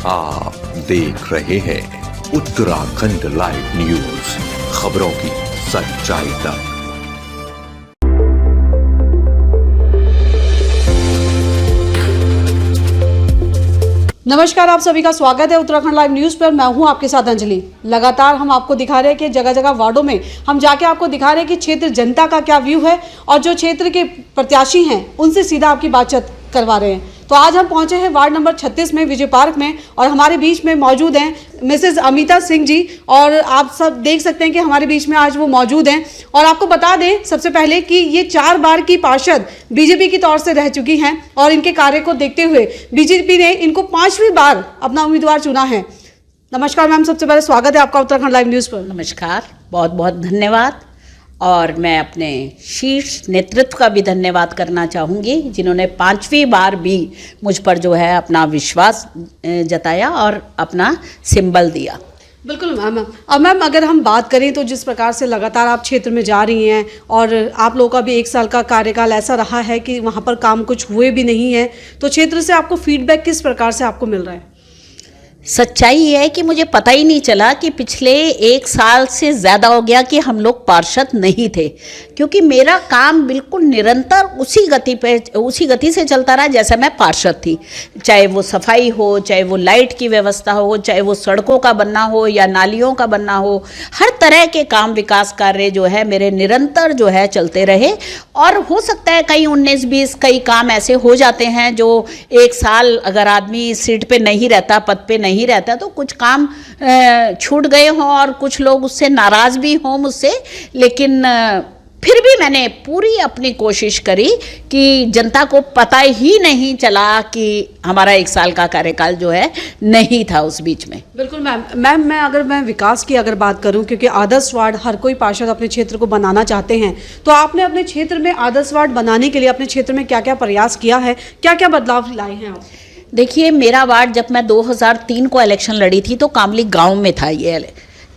आप देख रहे हैं उत्तराखंड लाइव न्यूज, खबरों की सच्चाई तक। नमस्कार, आप सभी का स्वागत है उत्तराखंड लाइव न्यूज पर। मैं हूं आपके साथ अंजलि। लगातार हम आपको दिखा रहे हैं कि जगह जगह वार्डों में हम जाके आपको दिखा रहे हैं कि क्षेत्र जनता का क्या व्यू है और जो क्षेत्र के प्रत्याशी हैं उनसे सीधा आपकी बातचीत करवा रहे हैं। तो आज हम पहुंचे हैं वार्ड नंबर 36 में, विजय पार्क में, और हमारे बीच में मौजूद हैं मिसेज अमिता सिंह जी। और आप सब देख सकते हैं कि हमारे बीच में आज वो मौजूद हैं। और आपको बता दें सबसे पहले कि ये 4 बार की पार्षद बीजेपी की तौर से रह चुकी हैं और इनके कार्य को देखते हुए बीजेपी ने इनको 5वीं बार अपना उम्मीदवार चुना है। नमस्कार मैम, सबसे पहले स्वागत है आपका उत्तराखंड लाइव न्यूज़ पर। नमस्कार, बहुत बहुत धन्यवाद। और मैं अपने शीर्ष नेतृत्व का भी धन्यवाद करना चाहूँगी जिन्होंने 5वीं बार भी मुझ पर जो है अपना विश्वास जताया और अपना सिंबल दिया। बिल्कुल मैम। अब मैम अगर हम बात करें तो जिस प्रकार से लगातार आप क्षेत्र में जा रही हैं और आप लोगों का भी 1 साल का कार्यकाल ऐसा रहा है कि वहाँ पर काम कुछ हुए भी नहीं है, तो क्षेत्र से आपको फीडबैक किस प्रकार से आपको मिल रहा है? सच्चाई ये है कि मुझे पता ही नहीं चला कि पिछले 1 साल से ज़्यादा हो गया कि हम लोग पार्षद नहीं थे, क्योंकि मेरा काम बिल्कुल निरंतर उसी गति से चलता रहा जैसे मैं पार्षद थी। चाहे वो सफाई हो, चाहे वो लाइट की व्यवस्था हो, चाहे वो सड़कों का बनना हो या नालियों का बनना हो, हर तरह के काम विकास कार्य जो है मेरे निरंतर जो है चलते रहे। और हो सकता है कई 19-20 कई काम ऐसे हो जाते हैं जो 1 साल अगर आदमी सीट पे नहीं रहता, पद पे नहीं रहता, तो कुछ काम छूट गए हों और कुछ लोग उससे नाराज भी हों मुझसे। लेकिन फिर भी मैंने पूरी अपनी कोशिश करी कि जनता को पता ही नहीं चला कि हमारा 1 साल का कार्यकाल जो है नहीं था उस बीच में। बिल्कुल मैम मैं विकास की अगर बात करूं, क्योंकि आदर्श वार्ड हर कोई पार्षद अपने क्षेत्र को बनाना चाहते हैं, तो आपने अपने क्षेत्र में आदर्श वार्ड बनाने के लिए अपने क्षेत्र में क्या क्या प्रयास किया है, क्या क्या बदलाव लाए हैं आप? देखिए, मेरा वार्ड जब मैं 2003 को इलेक्शन लड़ी थी तो कामली गांव में था ये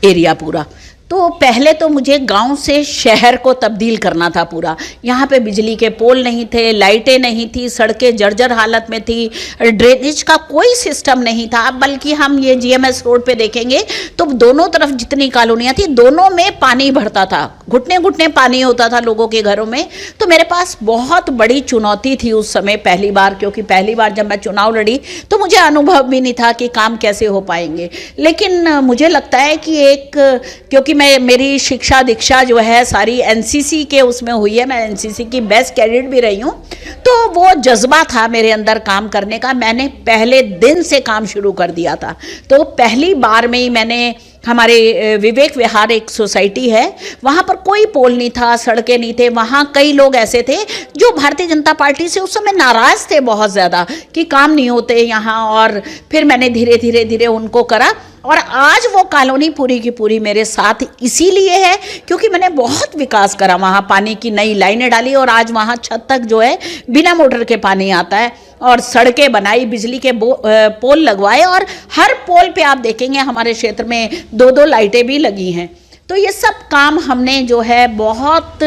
एरिया पूरा। तो पहले तो मुझे गांव से शहर को तब्दील करना था पूरा। यहाँ पे बिजली के पोल नहीं थे, लाइटें नहीं थी, सड़कें जर्जर हालत में थी, ड्रेनेज का कोई सिस्टम नहीं था। बल्कि हम ये GMS रोड पे देखेंगे तो दोनों तरफ जितनी कॉलोनियाँ थी दोनों में पानी भरता था, घुटने घुटने पानी होता था लोगों के घरों में। तो मेरे पास बहुत बड़ी चुनौती थी उस समय, पहली बार, क्योंकि पहली बार जब मैं चुनाव लड़ी तो मुझे अनुभव भी नहीं था कि काम कैसे हो पाएंगे। लेकिन मुझे लगता है कि क्योंकि मेरी शिक्षा दीक्षा जो है सारी NCC के उसमें हुई है, मैं NCC की बेस्ट कैडेट भी रही हूँ, तो वो जज्बा था मेरे अंदर काम करने का। मैंने पहले दिन से काम शुरू कर दिया था। तो पहली बार में ही मैंने, हमारे विवेक विहार एक सोसाइटी है, वहाँ पर कोई पोल नहीं था, सड़कें नहीं थे। वहाँ कई लोग ऐसे थे जो भारतीय जनता पार्टी से उस समय नाराज़ थे बहुत ज़्यादा कि काम नहीं होते यहाँ। और फिर मैंने धीरे धीरे उनको करा और आज वो कॉलोनी पूरी की पूरी मेरे साथ इसीलिए है क्योंकि मैंने बहुत विकास करा। वहाँ पानी की नई लाइनें डाली और आज वहाँ छत तक जो है बिना मोटर के पानी आता है, और सड़कें बनाई, बिजली के पोल लगवाए, और हर पोल पे आप देखेंगे हमारे क्षेत्र में 2-2 लाइटें भी लगी हैं। तो ये सब काम हमने जो है बहुत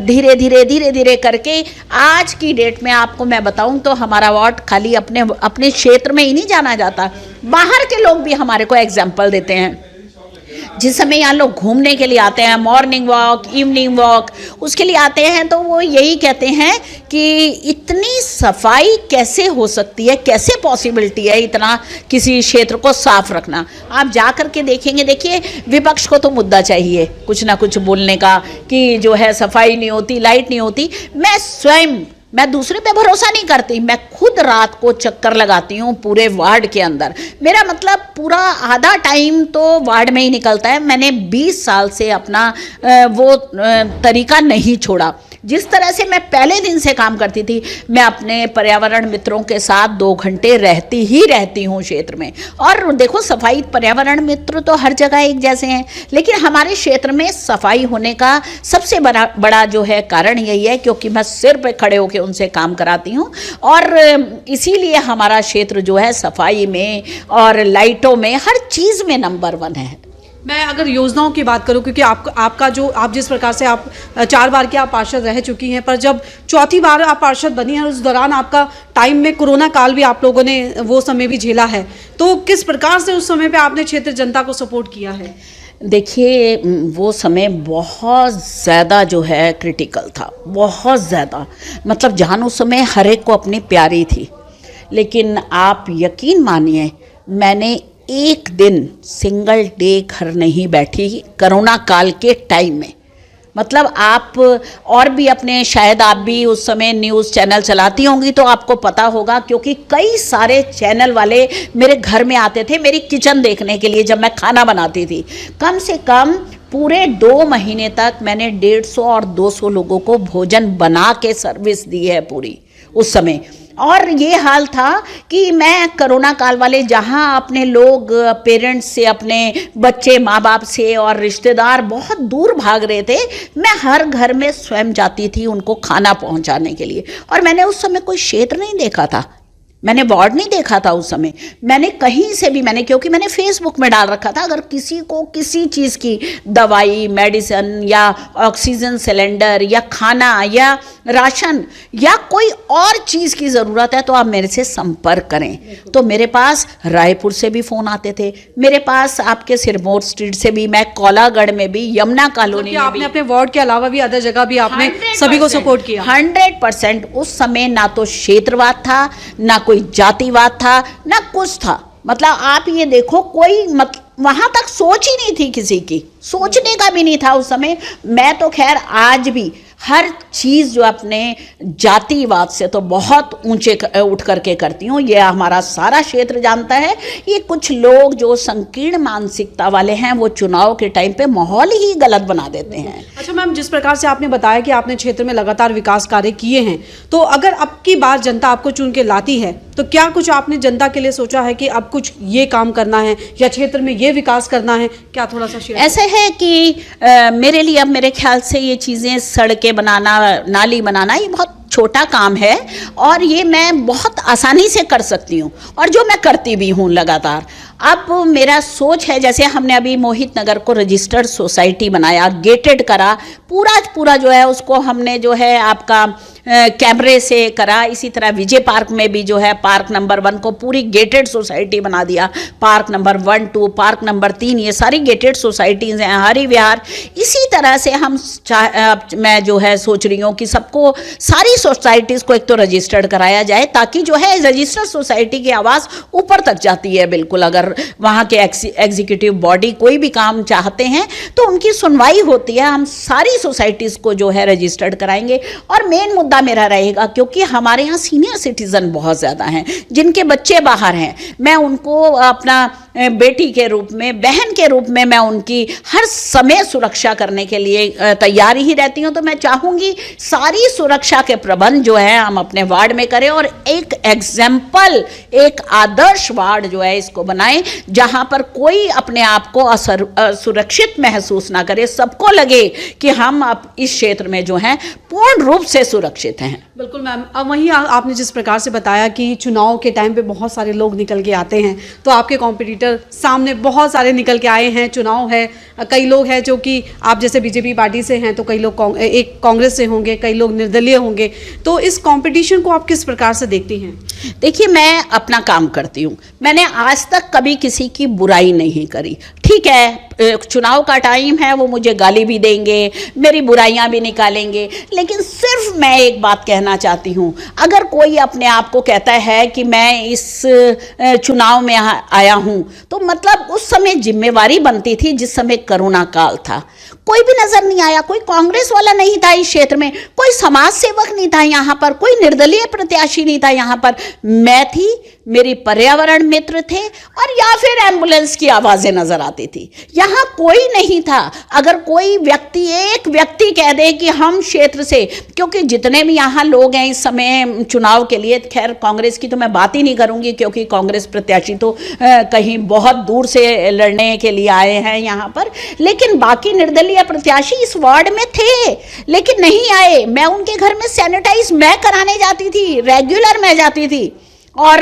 धीरे धीरे करके आज की डेट में आपको मैं बताऊं तो हमारा वार्ड खाली अपने क्षेत्र में ही नहीं जाना जाता, बाहर के लोग भी हमारे को एग्जाम्पल देते हैं। जिस समय यहाँ लोग घूमने के लिए आते हैं, मॉर्निंग वॉक, इवनिंग वॉक, उसके लिए आते हैं, तो वो यही कहते हैं कि इतनी सफाई कैसे हो सकती है, कैसे पॉसिबिलिटी है इतना किसी क्षेत्र को साफ रखना। आप जा कर के देखेंगे, देखिए विपक्ष को तो मुद्दा चाहिए कुछ ना कुछ बोलने का कि जो है सफाई नहीं होती, लाइट नहीं होती। मैं दूसरे पे भरोसा नहीं करती, मैं खुद रात को चक्कर लगाती हूँ पूरे वार्ड के अंदर। मेरा मतलब पूरा आधा टाइम तो वार्ड में ही निकलता है। मैंने 20 साल से अपना वो तरीका नहीं छोड़ा। जिस तरह से मैं पहले दिन से काम करती थी, मैं अपने पर्यावरण मित्रों के साथ 2 घंटे रहती हूँ क्षेत्र में। और देखो, सफाई पर्यावरण मित्र तो हर जगह एक जैसे हैं, लेकिन हमारे क्षेत्र में सफाई होने का सबसे बड़ा जो है कारण यही है क्योंकि मैं सिर पे खड़े होकर उनसे काम कराती हूँ। और इसीलिए हमारा क्षेत्र जो है सफाई में और लाइटों में हर चीज़ में नंबर 1 है। मैं अगर योजनाओं की बात करूं, क्योंकि आपका जो आप जिस प्रकार से आप 4 बार के आप पार्षद रह चुकी हैं, पर जब चौथी बार आप पार्षद बनी हैं, उस दौरान आपका टाइम में कोरोना काल भी आप लोगों ने वो समय भी झेला है, तो किस प्रकार से उस समय पे आपने क्षेत्र जनता को सपोर्ट किया है? देखिए, वो समय बहुत ज़्यादा जो है क्रिटिकल था, बहुत ज़्यादा, मतलब जान उस समय हर एक को अपनी प्यारी थी। लेकिन आप यकीन मानिए, मैंने एक दिन सिंगल डे घर नहीं बैठी कोरोना काल के टाइम में। मतलब आप और भी अपने, शायद आप भी उस समय न्यूज़ चैनल चलाती होंगी तो आपको पता होगा, क्योंकि कई सारे चैनल वाले मेरे घर में आते थे मेरी किचन देखने के लिए जब मैं खाना बनाती थी। कम से कम पूरे 2 महीने तक मैंने 150 और 200 लोगों को भोजन बना के सर्विस दी है पूरी उस समय। और ये हाल था कि मैं कोरोना काल वाले जहाँ अपने लोग पेरेंट्स से, अपने बच्चे माँ बाप से और रिश्तेदार बहुत दूर भाग रहे थे, मैं हर घर में स्वयं जाती थी उनको खाना पहुँचाने के लिए। और मैंने उस समय कोई क्षेत्र नहीं देखा था, मैंने वार्ड नहीं देखा था उस समय, मैंने कहीं से भी, क्योंकि मैंने फेसबुक में डाल रखा था, अगर किसी को किसी चीज़ की दवाई, मेडिसिन या ऑक्सीजन सिलेंडर या खाना या राशन या कोई और चीज़ की ज़रूरत है तो आप मेरे से संपर्क करें। तो मेरे पास रायपुर से भी फ़ोन आते थे, मेरे पास आपके सिरमौर स्ट्रीट से भी, मैं कोलागढ़ में भी, यमुना कॉलोनी में आपने भी, अपने वार्ड के अलावा भी अदर जगह भी आपने सभी को सपोर्ट किया? 100%। उस समय ना तो क्षेत्रवाद था, ना कोई जातिवाद था, ना कुछ था। मतलब आप ये देखो, कोई वहां तक सोच ही नहीं थी, किसी की सोचने का भी नहीं था उस समय। मैं तो खैर आज भी हर चीज़ जो अपने जातिवाद से तो बहुत ऊंचे उठ करके करती हूँ, ये हमारा सारा क्षेत्र जानता है। ये कुछ लोग जो संकीर्ण मानसिकता वाले हैं वो चुनाव के टाइम पे माहौल ही गलत बना देते हैं। अच्छा मैम, जिस प्रकार से आपने बताया कि आपने क्षेत्र में लगातार विकास कार्य किए हैं, तो अगर अब की बार जनता आपको चुन के लाती है तो क्या कुछ आपने जनता के लिए सोचा है कि अब कुछ ये काम करना है या क्षेत्र में ये विकास करना है? क्या थोड़ा सा शेयर? ऐसे है कि मेरे लिए अब मेरे ख्याल से ये चीज़ें, सड़कें बनाना, नाली बनाना, ये बहुत छोटा काम है और ये मैं बहुत आसानी से कर सकती हूँ और जो मैं करती भी हूँ लगातार। अब मेरा सोच है, जैसे हमने अभी मोहित नगर को रजिस्टर्ड सोसाइटी बनाया, गेटेड करा, पूरा जो है उसको हमने जो है आपका कैमरे से करा। इसी तरह विजय पार्क में भी जो है पार्क नंबर 1 को पूरी गेटेड सोसाइटी बना दिया, पार्क नंबर 1, 2, पार्क नंबर 3, ये सारी गेटेड सोसाइटीज़ हैं, हरि विहार। इसी तरह से मैं जो है सोच रही हूँ कि सबको, सारी सोसाइटीज़ को एक तो रजिस्टर्ड कराया जाए, ताकि जो है रजिस्टर्ड सोसाइटी की आवाज़ ऊपर तक जाती है बिल्कुल। अगर वहाँ के एग्जीक्यूटिव बॉडी कोई भी काम चाहते हैं तो उनकी सुनवाई होती है। हम सारी सोसाइटीज़ को जो है रजिस्टर्ड कराएंगे। और मेन मुद्दा मेरा रहेगा, क्योंकि हमारे यहाँ सीनियर सिटीज़न बहुत ज़्यादा हैं जिनके बच्चे बाहर हैं, मैं उनको अपना बेटी के रूप में, बहन के रूप में मैं उनकी हर समय सुरक्षा करने के लिए तैयार ही रहती हूँ। तो मैं चाहूँगी सारी सुरक्षा के प्रबंध जो है हम अपने वार्ड में करें और एक एग्जाम्पल, एक आदर्श वार्ड जो है इसको बनाएं, जहाँ पर कोई अपने आप को असुरक्षित महसूस ना करे, सबको लगे कि हम अब इस क्षेत्र में जो हैं पूर्ण रूप से सुरक्षित हैं। बिल्कुल मैम। अब वहीं आपने जिस प्रकार से बताया कि चुनाव के टाइम पे बहुत सारे लोग निकल के आते हैं, तो आपके कॉम्पिटिटर सामने बहुत सारे निकल के आए हैं, चुनाव है, कई लोग हैं जो कि आप जैसे बीजेपी पार्टी से हैं, तो कई लोग कांग्रेस से होंगे, कई लोग निर्दलीय होंगे, तो इस कंपटीशन को आप किस प्रकार से देखती हैं? देखिए, मैं अपना काम करती हूँ, मैंने आज तक कभी किसी की बुराई नहीं करी। ठीक है, चुनाव का टाइम है, वो मुझे गाली भी देंगे, मेरी बुराइयां भी निकालेंगे, लेकिन सिर्फ मैं एक बात कहना चाहती हूँ, अगर कोई अपने आप को कहता है कि मैं इस चुनाव में आया हूँ, तो मतलब उस समय जिम्मेवारी बनती थी जिस समय कोरोना काल था। कोई भी नजर नहीं आया, कोई कांग्रेस वाला नहीं था इस क्षेत्र में, कोई समाज सेवक नहीं था यहाँ पर, कोई निर्दलीय प्रत्याशी नहीं था यहाँ पर। मैं थी, मेरी पर्यावरण मित्र थे, और या फिर एम्बुलेंस की आवाजें नजर आती थी। यहाँ कोई नहीं था। अगर कोई व्यक्ति, एक व्यक्ति कह दे कि हम क्षेत्र से, क्योंकि जितने भी यहाँ लोग हैं इस समय चुनाव के लिए, खैर कांग्रेस की तो मैं बात ही नहीं करूँगी, क्योंकि कांग्रेस प्रत्याशी तो कहीं बहुत दूर से लड़ने के लिए आए हैं यहाँ पर, लेकिन बाकी निर्दलीय प्रत्याशी इस वार्ड में थे लेकिन नहीं आए। मैं उनके घर में सैनिटाइज मैं कराने जाती थी, रेगुलर मैं जाती थी। और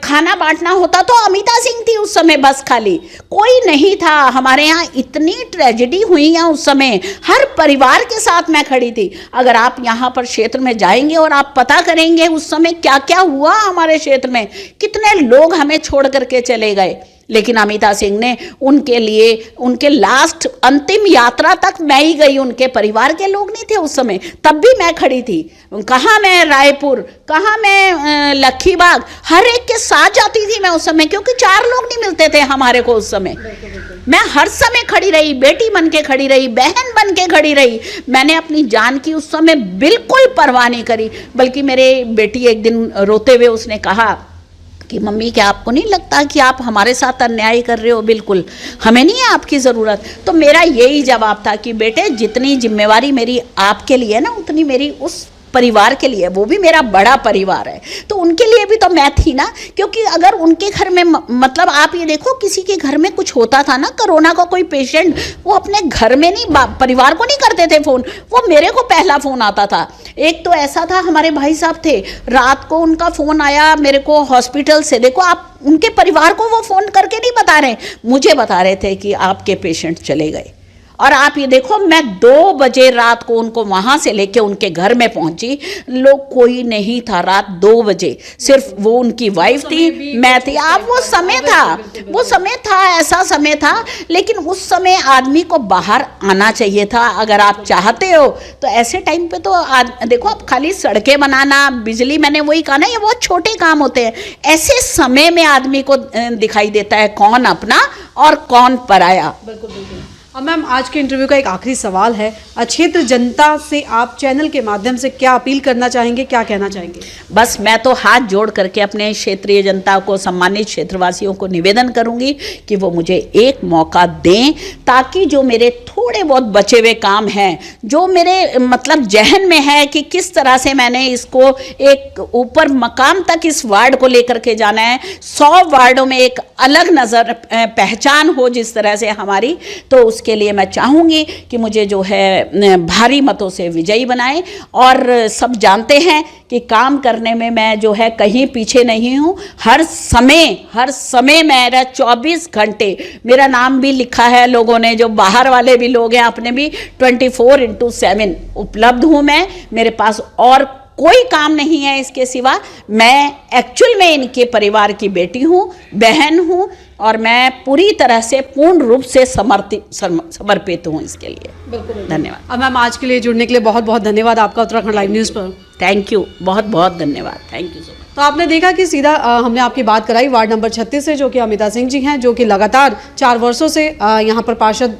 खाना बांटना होता तो अमिता सिंह थी उस समय बस खाली, कोई नहीं था। हमारे यहाँ इतनी ट्रेजेडी हुई है उस समय, हर परिवार के साथ मैं खड़ी थी। अगर आप यहाँ पर क्षेत्र में जाएंगे और आप पता करेंगे उस समय क्या क्या हुआ हमारे क्षेत्र में, कितने लोग हमें छोड़ करके चले गए। लेकिन अमिता सिंह ने उनके लिए उनके लास्ट अंतिम यात्रा तक मैं ही गई, उनके परिवार के लोग नहीं थे उस समय, तब भी मैं खड़ी थी। कहाँ मैं रायपुर, कहाँ मैं लखीबाग, हर एक के साथ जाती थी मैं उस समय, क्योंकि 4 लोग नहीं मिलते थे हमारे को उस समय। मैं हर समय खड़ी रही, बेटी बन के खड़ी रही, बहन बन के खड़ी रही। मैंने अपनी जान की उस समय बिल्कुल परवाह नहीं करी। बल्कि मेरे बेटी एक दिन रोते हुए उसने कहा कि मम्मी क्या आपको नहीं लगता कि आप हमारे साथ अन्याय कर रहे हो? बिल्कुल, हमें नहीं है आपकी ज़रूरत। तो मेरा यही जवाब था कि बेटे जितनी जिम्मेवारी मेरी आपके लिए ना, उतनी मेरी उस परिवार के लिए, वो भी मेरा बड़ा परिवार है, तो उनके लिए भी तो मैं थी ना। क्योंकि अगर उनके घर में मतलब आप ये देखो, किसी के घर में कुछ होता था ना, कोरोना का कोई पेशेंट, वो अपने घर में नहीं, परिवार को नहीं करते थे फ़ोन, वो मेरे को पहला फ़ोन आता था। एक तो ऐसा था, हमारे भाई साहब थे, रात को उनका फ़ोन आया मेरे को हॉस्पिटल से। देखो आप, उनके परिवार को वो फ़ोन करके नहीं बता रहे, मुझे बता रहे थे कि आपके पेशेंट चले गए। और आप ये देखो, मैं 2 बजे रात को उनको वहाँ से लेके उनके घर में पहुँची, लोग कोई नहीं था। रात 2 बजे सिर्फ वो उनकी वाइफ थी, मैं थी। आप वो समय था, ऐसा समय था। लेकिन उस समय आदमी को बाहर आना चाहिए था, अगर आप चाहते हो तो। ऐसे टाइम पे तो देखो, आप खाली सड़कें बनाना, बिजली, मैंने वही कहा ना, ये बहुत छोटे काम होते हैं। ऐसे समय में आदमी को दिखाई देता है कौन अपना और कौन पराया। बिल्कुल बिल्कुल। अब मैम, आज के इंटरव्यू का एक आखिरी सवाल है, क्षेत्र जनता से आप चैनल के माध्यम से क्या अपील करना चाहेंगे, क्या कहना चाहेंगे? बस मैं तो हाथ जोड़ करके अपने क्षेत्रीय जनता को, सम्मानित क्षेत्रवासियों को निवेदन करूंगी कि वो मुझे एक मौका दें, ताकि जो मेरे थोड़े बहुत बचे हुए काम हैं, जो मेरे मतलब जहन में है कि किस तरह से मैंने इसको एक ऊपर मकाम तक इस वार्ड को लेकर के जाना है, 100 वार्डों में एक अलग नज़र पहचान हो जिस तरह से हमारी, तो के लिए मैं चाहूँगी कि मुझे जो है भारी मतों से विजयी बनाएं। और सब जानते हैं कि काम करने में मैं जो है कहीं पीछे नहीं हूँ। हर समय मेरा 24 घंटे, मेरा नाम भी लिखा है लोगों ने, जो बाहर वाले भी लोग हैं अपने भी, 24/7 उपलब्ध हूँ मैं। मेरे पास और कोई काम नहीं है इसके सिवा। मैं एक्चुअल में इनके परिवार की बेटी हूँ, बहन हूँ, और मैं पूरी तरह से पूर्ण रूप से समर्पित हूँ इसके लिए। बिल्कुल, धन्यवाद। अब मैम, आज के लिए जुड़ने के लिए बहुत बहुत धन्यवाद आपका उत्तराखंड लाइव न्यूज़ पर। थैंक यू, बहुत बहुत धन्यवाद, थैंक यू सो मच। तो आपने देखा कि सीधा हमने आपकी बात कराई वार्ड नंबर 36 से, जो कि अमिता सिंह जी हैं, जो कि लगातार 4 वर्षों से यहाँ पर पार्षद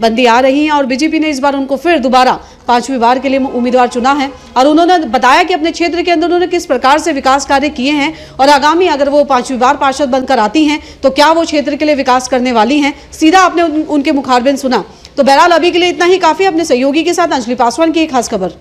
बंदी आ रही हैं, और बीजेपी ने इस बार उनको फिर दोबारा 5वीं बार के लिए उम्मीदवार चुना है। और उन्होंने बताया कि अपने क्षेत्र के अंदर उन्होंने किस प्रकार से विकास कार्य किए हैं, और आगामी अगर वो 5वीं बार पार्षद बनकर आती हैं तो क्या वो क्षेत्र के लिए विकास करने वाली हैं। सीधा आपने उनके मुखारबिन सुना। तो बहरहाल अभी के लिए इतना ही काफ़ी। अपने सहयोगी के साथ अंजलि पासवान की एक खास खबर।